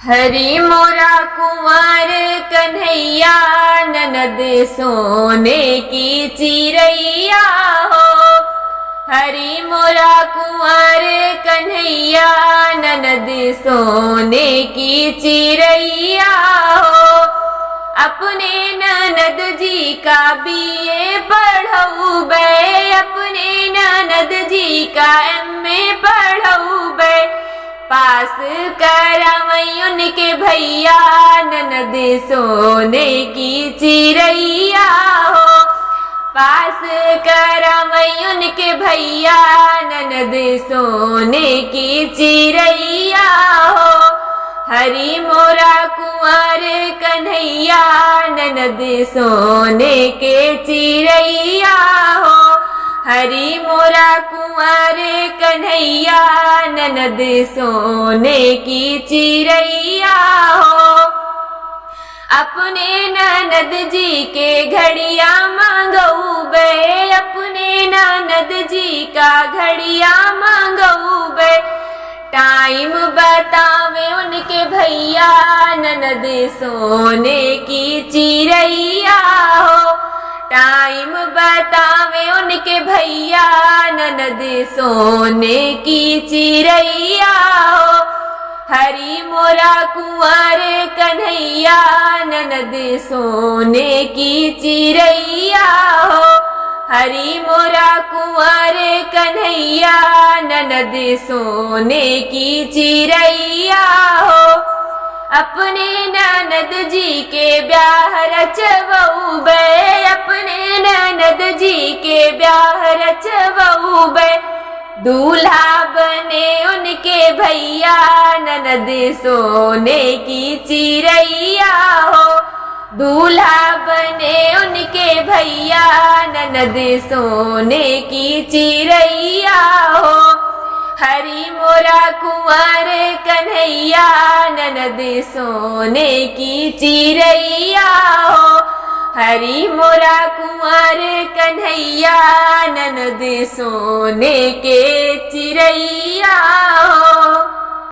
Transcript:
हरि मोरा कुंवर कन्हैया ननद सोने की चिरैया हो। हरि मोरा कुंवर कन्हैया ननद सोने की चिरैया हो। अपने ननद जी का बीए पढ़ौबे, अपने ननद जी का एमए पढ़ौबे। पास करावई उनके भैया ननद सोने की चिरैया हो। पास करावई उनके भैया ननद सोने की चिरैया हो। हरि मोरा कुंवर कन्हैया ननद सोने के चिरैया हो। हरि मोरा कुंवर कन्हैया ननद सोने की चिरैया हो। अपने ननद जी के घड़िया मांगौबे, अपने ननद जी का घड़िया मांगौबे। टाइम बतावे उनके भैया ननद सोने की चिरैया हो। टाइम बतावे उनके भैया ननद सोने की चिरैया हो। हरि मोरा कुंवर कन्हैया ननद सोने की चिरैया हो। हरि मोरा कुंवर कन्हैया ननद सोने की चिरैया हो। अपने ननद जी के ब्याह रचवौबे, अपने ननद जी के ब्याह रचवौबे। दूल्हा बने उनके भैया ननद सोने की चिरैया हो। दूल्हा बने उनके भैया ननद सोने की चिरैया हो। हरि मोरा कुंवर कन्हैया ननद सोने की चिरैया हो। हरि मोरा कुंवर कन्हैया ननद सोने के चिरैया हो।